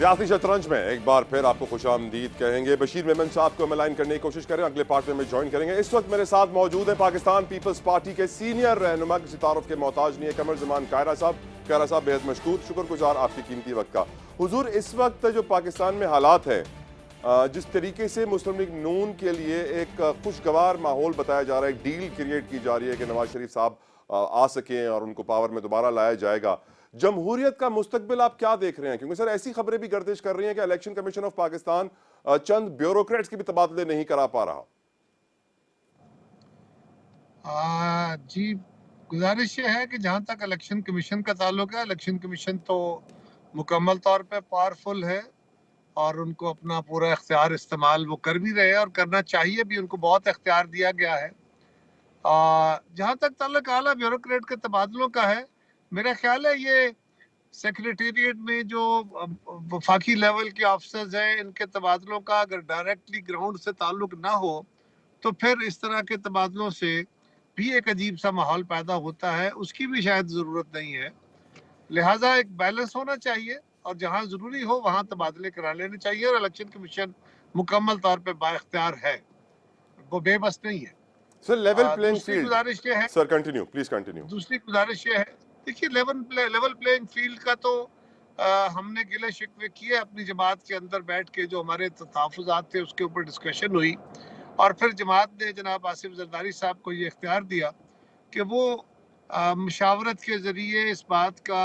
सियासी शतरंज में एक बार फिर आपको खुशामदीद कहेंगे। बशीर मेमन साहब को लाइन करने की कोशिश करें, अगले पार्ट में ज्वाइन करेंगे। इस वक्त मेरे साथ मौजूद है पाकिस्तान पीपल्स पार्टी के सीनियर रहनुमा, किसी तारुफ के मोहताज नहीं है, कमर जमान कायरा साहब। कायरा साहब बेहद मशकूर, शुक्रगुजार आपकी कीमती वक्त का। हुजूर, इस वक्त जो पाकिस्तान में हालात हैं, जिस तरीके से मुस्लिम लीग नून के लिए एक खुशगवार माहौल बताया जा रहा है, एक डील क्रिएट की जा रही है कि नवाज शरीफ साहब आ सकें और उनको पावर में दोबारा लाया जाएगा, जमहूरियत का मुस्तकबिल आप क्या देख रहे हैं? क्योंकि सर ऐसी खबरें भी गर्दिश कर रही हैं कि election commission of Pakistan Chand bureaucrats के भी तबादले नहीं करा पा रहा। जी, गुजारिश ये है कि जहाँ तक इलेक्शन कमीशन का ताल्लुक है, इलेक्शन कमीशन तो मुकम्मल तौर पे पावरफुल है और उनको अपना पूरा इख्तियार इस्तेमाल वो कर भी रहे हैं और करना चाहिए भी, उनको बहुत इख्तियार दिया गया है। जहाँ तक ताल्लुक आला ब्यूरोक्रेट के तबादलों का है, मेरा ख्याल है ये सेक्रेटेरिएट में जो वफाकी लेवल के ऑफिसर्स हैं, इनके तबादलों का अगर डायरेक्टली ग्राउंड से ताल्लुक ना हो तो फिर इस तरह के तबादलों से भी एक अजीब सा माहौल पैदा होता है, उसकी भी शायद ज़रूरत नहीं है। लिहाजा एक बैलेंस होना चाहिए और जहां ज़रूरी हो वहां तबादले करा लेने चाहिए और इलेक्शन कमीशन मुकम्मल तौर पे बाइख्तियार है, वो बेबस नहीं है। सर लेवल प्लेइंग दूसरी फील्ड, गुजारिश ये है सर कंटिन्यू प्लीज कंटिन्यू। दूसरी गुजारिश ये है, देखिए लेवल प्लेइंग फील्ड का तो हमने गिले शिकवे किए अपनी जमात के अंदर बैठ के, जो हमारे तहफ़्फ़ुज़ात थे उसके ऊपर डिस्कशन हुई और फिर जमात ने जनाब आसिफ जरदारी साहब को ये इख्तियार दिया कि वो मुशावरत के ज़रिए इस बात का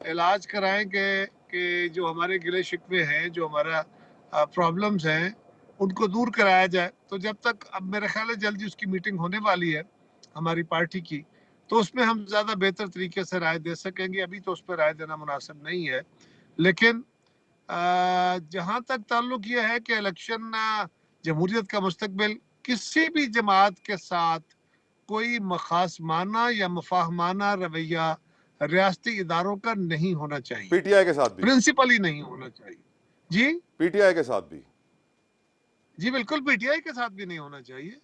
इलाज कराएंगे कि जो हमारे गिले शिकवे हैं, जो हमारा प्रॉब्लम्स हैं, उनको दूर कराया जाए। तो जब तक, अब मेरा ख्याल है जल्दी उसकी मीटिंग होने वाली है हमारी पार्टी की, तो उसमें हम ज़्यादा बेहतर तरीके से राय दे सकेंगे। अभी तो उस पर राय देना मुनासिब नहीं है, लेकिन जहाँ तक ताल्लुक ये है कि इलेक्शन जमहूरियत का मुस्तकबिल, किसी भी जमात के साथ कोई मखासमाना या मुफाहमाना रवैया रियासती इदारों का नहीं होना चाहिए, पीटीआई के साथ भी, प्रिंसिपली नहीं होना चाहिए। जी पीटीआई के साथ भी। जी बिल्कुल, पीटीआई के साथ भी नहीं होना चाहिए।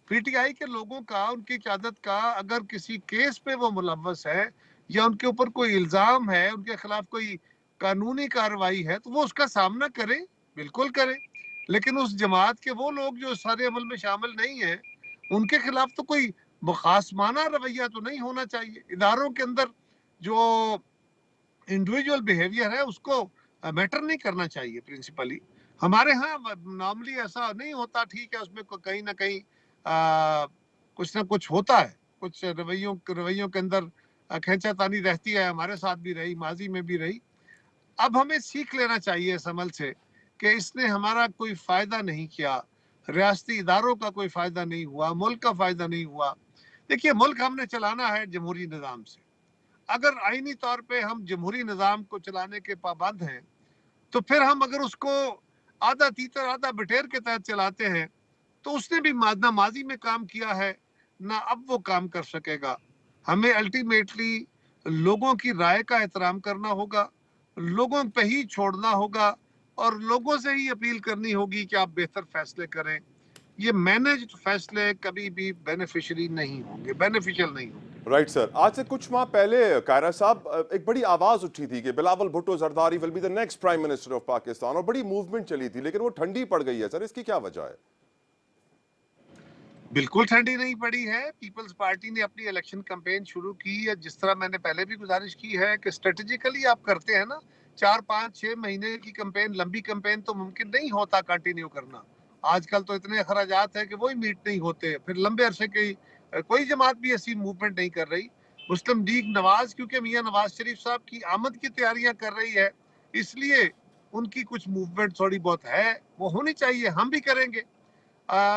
पीटीआई के लोगों का, उनकी क़यादत का अगर किसी केस पे वो मुलव्वस है या उनके ऊपर कोई इल्ज़ाम है, उनके खिलाफ कोई कानूनी कार्रवाई है, तो वो उसका सामना करें, बिल्कुल करें। लेकिन उस जमात के वो लोग जो सारे अमल में शामिल नहीं है, उनके खिलाफ तो कोई मुखासमाना रवैया तो नहीं होना चाहिए। इदारों के अंदर जो इंडिविजुअल बिहेवियर है उसको मैटर नहीं करना चाहिए प्रिंसिपली। हमारे यहाँ नॉर्मली ऐसा नहीं होता, ठीक है, उसमें कहीं ना कहीं कुछ ना कुछ होता है, कुछ रवैयों के अंदर खींचातानी रहती है, हमारे साथ भी रही, माजी में भी रही। अब हमें सीख लेना चाहिए इस अमल से कि इसने हमारा कोई फ़ायदा नहीं किया, रियासती इदारों का कोई फ़ायदा नहीं हुआ, मुल्क का फ़ायदा नहीं हुआ। देखिए, मुल्क हमने चलाना है जमहूरी निज़ाम से। अगर आईनी तौर पे हम जमहूरी निज़ाम को चलाने के पाबंद हैं, तो फिर हम अगर उसको आधा तीतर आधा बटेर के तहत चलाते हैं, तो उसने भी ना माजी में काम किया है, ना अब वो काम कर सकेगा। हमें अल्टीमेटली लोगों की राय का एहतराम करना होगा, लोगों पे ही छोड़ना होगा और लोगों से ही अपील करनी होगी कि आप बेहतर फैसले करें। ये मैनेज्ड फैसले कभी भी बेनिफिशियल नहीं होंगे। राइट सर, आज से कुछ माह पहले कायरा साहब एक बड़ी आवाज उठी थी कि Bilawal Bhutto Zardari will be the next prime minister of Pakistan, और बड़ी मूवमेंट चली थी, लेकिन वो ठंडी पड़ गई है। सर इसकी क्या वजह है? बिल्कुल ठंडी नहीं पड़ी है। पीपल्स पार्टी ने अपनी इलेक्शन कैंपेन शुरू की है, जिस तरह मैंने पहले भी गुजारिश की है कि स्ट्रेटेजिकली आप करते हैं ना, 4-5-6 महीने की कैंपेन, लंबी कैंपेन तो मुमकिन नहीं होता कंटिन्यू करना। आजकल तो इतने अखराजात हैं कि वही मीट नहीं होते, फिर लंबे अरसे की कोई जमात भी ऐसी मूवमेंट नहीं कर रही। मुस्लिम लीग नवाज, क्योंकि मियाँ नवाज शरीफ साहब की आमद की तैयारियां कर रही है, इसलिए उनकी कुछ मूवमेंट थोड़ी बहुत है, वो होनी चाहिए, हम भी करेंगे।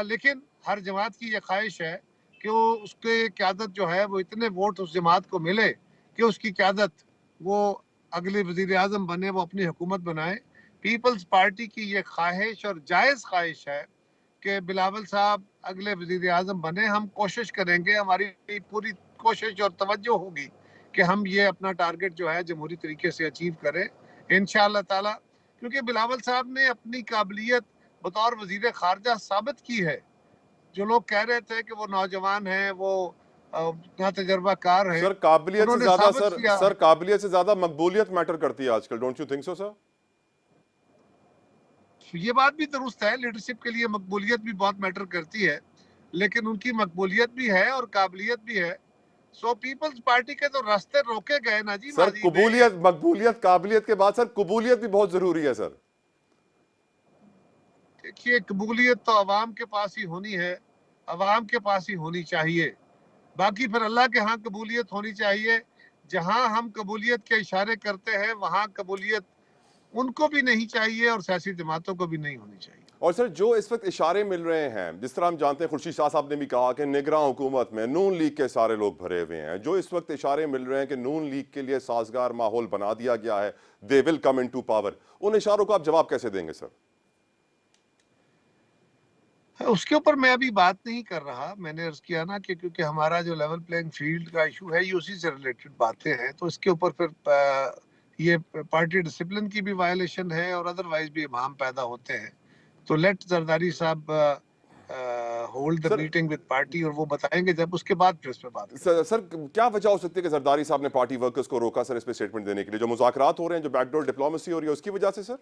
लेकिन हर जमात की ये ख्वाहिश है कि वो उसके क़यादत जो है, वो इतने वोट उस जमात को मिले कि उसकी क़यादत वो अगले वज़ीर आज़म बने, वो अपनी हुकूमत बनाए। पीपल्स पार्टी की ये ख्वाहिश और जायज़ ख्वाहिश है कि बिलावल साहब अगले वज़ीर आज़म बने। हम कोशिश करेंगे, हमारी पूरी कोशिश और तवज्जो होगी कि हम ये अपना टारगेट जो है जमहूरी तरीके से अचीव करें इंशाअल्लाह ताला, क्योंकि बिलावल साहब ने अपनी काबिलियत बतौर वज़ीर ख़ारजा साबित की है। जो लोग कह रहे थे कि वो नौजवान हैं, वो इतना तजर्बाकार है, सर काबिलियत से उन्होंने ज्यादा, साबित सर किया सर है। काबिलियत से ज्यादा मकबूलियत मैटर करती है आजकल, don't you think so sir? ये बात भी दुरुस्त है, लीडरशिप के लिए मकबूलियत भी बहुत मैटर करती है, लेकिन उनकी मकबूलियत भी है और काबिलियत भी है। सो पीपल्स पार्टी के तो रास्ते रोके गए ना जी सर माजी में। कबूलियत, मकबूलियत, काबिलियत के बाद सर कबूलियत भी बहुत जरूरी है सर। देखिए, कबूलियत तो अवाम के पास ही होनी है, अवाम के पास ही होनी चाहिए। बाकी फिर अल्लाह के यहाँ कबूलियत होनी चाहिए। जहां हम कबूलियत के इशारे करते हैं वहां कबूलियत उनको भी नहीं चाहिए और सियासी जमातों को भी नहीं होनी चाहिए। और सर जो इस वक्त इशारे मिल रहे हैं, जिस तरह हम जानते हैं, खुर्शीद शाह साहब ने भी कहा कि निगरान हुकूमत में नून लीग के सारे लोग भरे हुए हैं, जो इस वक्त इशारे मिल रहे हैं कि नून लीग के लिए साजगार माहौल बना दिया गया है, they will come into power, उन इशारों को आप जवाब कैसे देंगे सर? उसके ऊपर मैं अभी बात नहीं कर रहा। मैंने अर्ज किया ना कि क्योंकि हमारा जो लेवल प्लेइंग फील्ड का इशू है ये उसी से रिलेटेड बातें हैं, तो इसके ऊपर फिर ये पार्टी डिसिप्लिन की भी वायलेशन है और अदरवाइज भी इमाम पैदा होते हैं। तो लेट जरदारी साहब hold the sir meeting with party और वो बताएंगे जब, उसके बाद फिर इस पे बात करेंगे। सर क्या वजह हो सकती है कि जरदारी साहब ने पार्टी वर्कर्स को रोका सर इस पे स्टेटमेंट देने के लिए? जो मुज़ाकरात हो रहे हैं, जो बैकडोर डिप्लोमेसी हो रही है, उसकी वजह से सर?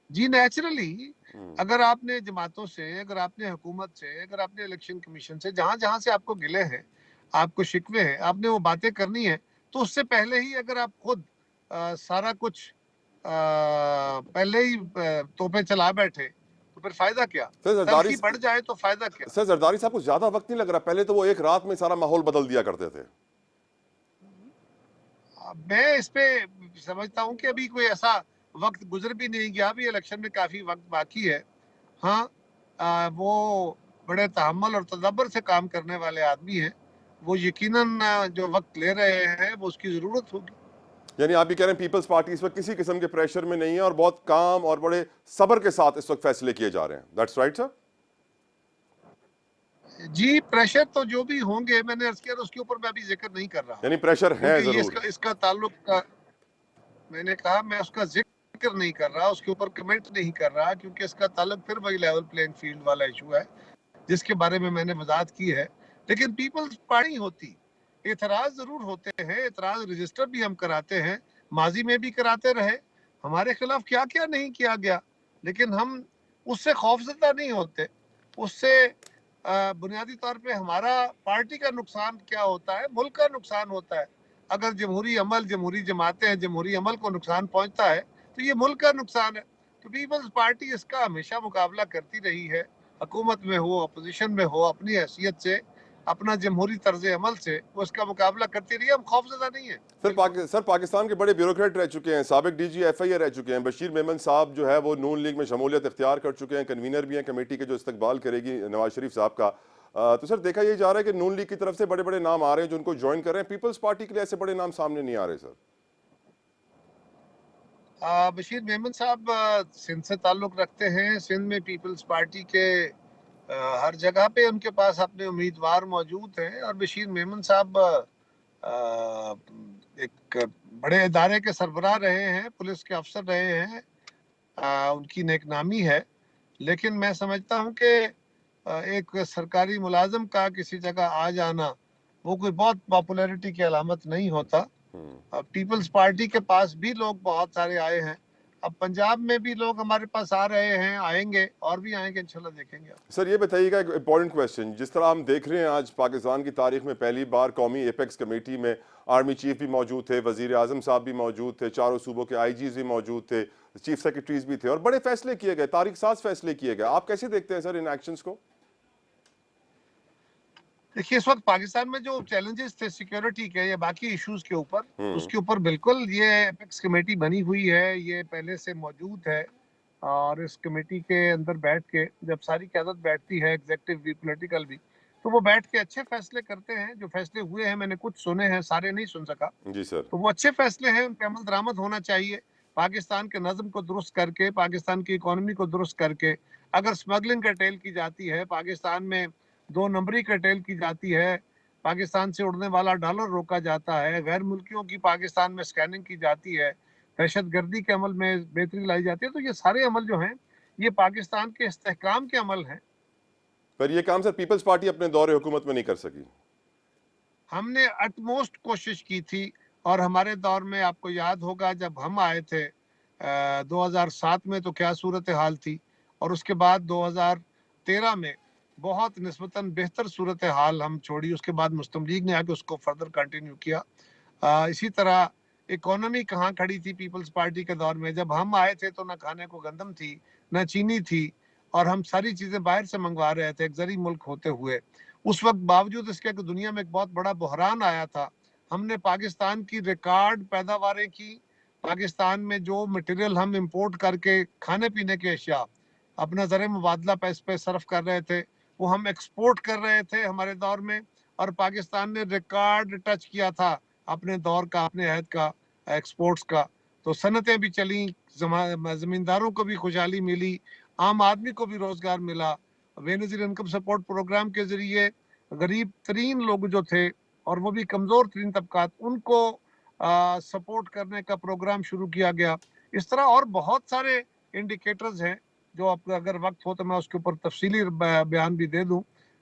जी नेचुरली, अगर आपने जमातों से, अगर आपने हुकूमत से, अगर आपने इलेक्शन कमीशन से, जहां जहां से आपको गिले हैं, आपको शिकवे हैं, आपने वो बातें करनी है, तो उससे पहले ही अगर आप खुद सारा कुछ पहले ही तोपे चला बैठे तो फिर फायदा क्या? सर जरदारी तलखी बढ़ जाए तो फायदा क्या? सर जरदारी साहब को ज्यादा वक्त नहीं लग रहा, पहले तो वो एक रात में सारा माहौल बदल दिया करते थे। मैं इस पे समझता हूँ कि अभी कोई ऐसा वक्त गुजर भी नहीं गया, अभी इलेक्शन में काफी वक्त बाकी है। हाँ, वो बड़े तहम्मुल और तदब्बर से काम करने वाले आदमी हैं। वो यकीनन जो वक्त ले रहे हैं वो उसकी जरूरत होगी। यानी आप भी कह रहे हैं पीपल्स पार्टी इस वक्त किसी किस्म के प्रेशर में नहीं है और बहुत काम और बड़े सब्र के साथ इस वक्त फैसले किए जा रहे हैं। That's right sir? जी, प्रेशर तो जो भी होंगे, मैंने अर्ज किया, तो उसके ऊपर मैं अभी जिक्र नहीं कर रहा, यानी प्रेशर है क्योंकि ये जरूर। इसका ताल्लुक मैंने कहा मैं उसका जिक्र नहीं कर रहा, उसके ऊपर कमेंट नहीं कर रहा, क्योंकि इसका ताल्लुक फिर वही लेवल प्लेइंग फील्ड वाला इशू है जिसके बारे में मैंने वजाहत की है। लेकिन पीपल्स पार्टी होती, एतराज जरूर होते हैं, एतराज रजिस्टर भी हम कराते हैं, माजी में भी कराते रहे, हमारे खिलाफ क्या क्या नहीं किया गया, लेकिन हम उससे खौफजदा नहीं होते। उससे बुनियादी तौर पे हमारा पार्टी का नुकसान क्या होता है, मुल्क का नुकसान होता है। अगर जमहूरी अमल, जमहूरी जमातें, जमहूरी अमल को नुकसान पहुंचता है तो ये मुल्क का नुकसान है। तो पीपल्स पार्टी इसका हमेशा मुकाबला करती रही है, हुकूमत में हो, अपोजिशन में हो, अपनी हैसियत से, अपना जमहूरी तर्ज अमल से वो इसका मुकाबला करती रही है। हम खौफजदा नहीं है। सर पाकिस्तान के बड़े ब्यूरोक्रेट रह चुके हैं, साबिक डीजी एफआईए रह चुके हैं, बशीर मेमन साहब जो है वो नून लीग में शमूलियत इख्तियार कर चुके हैं, कन्वीनर भी हैं कमेटी के जो इस्तकबाल करेगी नवाज शरीफ साहब का। तो सर देखा यही जा रहा है कि नून लीग की तरफ से बड़े बड़े नाम आ रहे हैं जो उनको ज्वाइन कर रहे हैं, पीपल्स पार्टी के लिए ऐसे बड़े नाम सामने नहीं आ रहे सर। बशीर मेमन साहब सिंध से ताल्लुक रखते हैं। सिंध में पीपल्स पार्टी के हर जगह पे उनके पास अपने उम्मीदवार मौजूद हैं और बशीर मेमन साहब एक बड़े इदारे के सरबराह रहे हैं, पुलिस के अफसर रहे हैं, उनकी नेकनामी है। लेकिन मैं समझता हूँ कि एक सरकारी मुलाजम का किसी जगह आ जाना वो कोई बहुत पॉपुलैरिटी की अलामत नहीं होता। पीपल्स पार्टी के पास भी लोग बहुत सारे आए हैं, अब पंजाब में भी लोग हमारे पास आ रहे हैं, आएंगे और भी आएंगे, इंशाल्लाह देखेंगे आप। सर ये बताइएगा एक इंपॉर्टेंट क्वेश्चन, जिस तरह हम देख रहे हैं आज पाकिस्तान की तारीख में पहली बार कौमी एपेक्स कमेटी में आर्मी चीफ भी मौजूद थे, वजीर आजम साहब भी मौजूद थे, चारों सूबों के आईजीज भी मौजूद थे, चीफ सेक्रेटरीज भी थे और बड़े फैसले किए गए, तारीख साज फैसले किए गए। आप कैसे देखते हैं सर इन एक्शंस को? देखिए, इस वक्त पाकिस्तान में जो चैलेंजेस थे सिक्योरिटी के या बाकी इश्यूज के ऊपर, उसके ऊपर बिल्कुल ये एपेक्स कमेटी बनी हुई है, ये पहले से मौजूद है। और इस कमेटी के अंदर बैठ के जब सारी क़यादत बैठती है, एग्जीक्यूटिव भी, पॉलिटिकल भी, तो वो बैठ के अच्छे फैसले करते हैं। जो फैसले हुए हैं, मैंने कुछ सुने हैं, सारे नहीं सुन सका, जी सर। तो वो अच्छे फैसले हैं, उन पे अमल दरामद होना चाहिए। पाकिस्तान के नज़म को दुरुस्त करके, पाकिस्तान की इकोनॉमी को दुरुस्त करके, अगर स्मगलिंग कर्टेल की जाती है, पाकिस्तान में 2 नंबरी कर्टेल की जाती है, पाकिस्तान से उड़ने वाला डॉलर रोका जाता है, गैर मुल्कियों की पाकिस्तान में स्कैनिंग की जाती है, दहशतगर्दी के अमल में बेहतरी लाई जाती है, तो ये सारे अमल जो हैं ये पाकिस्तान के इस्तेहकाम के अमल हैं। पर ये काम सर पीपल्स पार्टी अपने दौरे हुकूमत में नहीं कर सकी। हमने अटमोस्ट कोशिश की थी और हमारे दौर में आपको याद होगा जब हम आए थे, 2007 में तो क्या सूरत हाल थी, और उसके बाद 2013 में बहुत निस्बतन बेहतर सूरत हाल हम छोड़ी। उसके बाद मुस्लिम लीग ने आके उसको फर्दर कंटिन्यू किया। इसी तरह इकोनॉमी कहाँ खड़ी थी पीपल्स पार्टी के दौर में, जब हम आए थे तो ना खाने को गंदम थी, ना चीनी थी, और हम सारी चीजें बाहर से मंगवा रहे थे एक जरी मुल्क होते हुए। उस वक्त बावजूद इसके कि दुनिया में एक बहुत बड़ा बहरान आया था, हमने पाकिस्तान की रिकॉर्ड पैदावारें की। पाकिस्तान में जो मटेरियल हम इंपोर्ट करके खाने पीने के अशिया अपना ज़र मुबादला पैसे पे सर्फ कर रहे थे, वो हम एक्सपोर्ट कर रहे थे हमारे दौर में। और पाकिस्तान ने रिकॉर्ड टच किया था अपने दौर का, अपने अहद का एक्सपोर्ट्स का। तो सनतें भी चली, ज़मींदारों को भी खुशहाली मिली, आम आदमी को भी रोज़गार मिला। बेनज़ीर इनकम सपोर्ट प्रोग्राम के ज़रिए गरीब तरीन लोग जो थे, और वो भी कमज़ोर तरीन तबकात, उनको सपोर्ट करने का प्रोग्राम शुरू किया गया। इस तरह और बहुत सारे इंडिकेटर्स हैं जो अगर वक्त हो तो मैं उसके ऊपर तफसीली बयान भी दे दूं।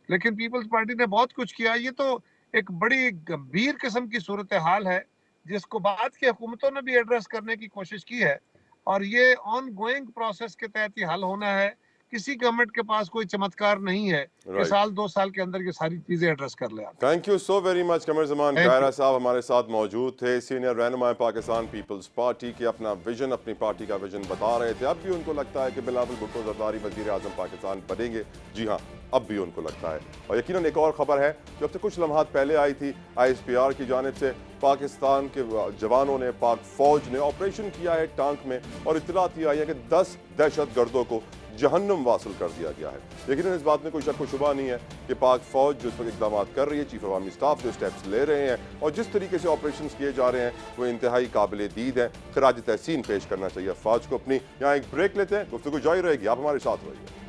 लेकिन पीपल्स पार्टी ने बहुत कुछ किया। ये तो एक बड़ी गंभीर किस्म की सूरत हाल है जिसको बाद की हुकूमतों ने भी एड्रेस करने की कोशिश की है, और ये ऑन गोइंग प्रोसेस के तहत ही हल होना है। किसी गवर्नमेंट के पास कोई चमत्कार नहीं है कि राइट। साल 2 साल के अंदर ये सारी चीजें एड्रेस कर ले। Thank you so very much. Kamar Zaman Thank कायरा you. साहब हमारे साथ मौजूद थे, सीनियर रहनुमा पाकिस्तान पीपल्स पार्टी के, अपना विजन, अपनी पार्टी का विजन बता रहे थे। अब भी उनको लगता है कि बिलावल भुट्टो ज़रदारी वज़ीर आज़म पाकिस्तान बनेंगे। जी हाँ, अब भी उनको लगता है। और यकीनन एक और ख़बर है जो अब से कुछ लम्हात पहले आई थी, ISPR की जानिब से पाकिस्तान के जवानों ने, पाक फ़ौज ने ऑपरेशन किया है टांक में, और इत्तलात ये आई है कि 10 दहशत गर्दों को जहन्नुम वासिल कर दिया गया है। लेकिन इस बात में कोई शक व शुबा नहीं है कि पाक फ़ौज जो इस पर इकदाम कर रही है, चीफ अवामी स्टाफ जो स्टेप्स ले रहे हैं और जिस तरीके से ऑपरेशन किए जा रहे हैं, वो इंतहाई काबिल दीद हैं। खराज तहसीन पेश करना चाहिए फ़ौज को अपनी। यहाँ एक ब्रेक लेते हैं, गुफ्तगू जारी रहेगी, आप हमारे साथ रहिए।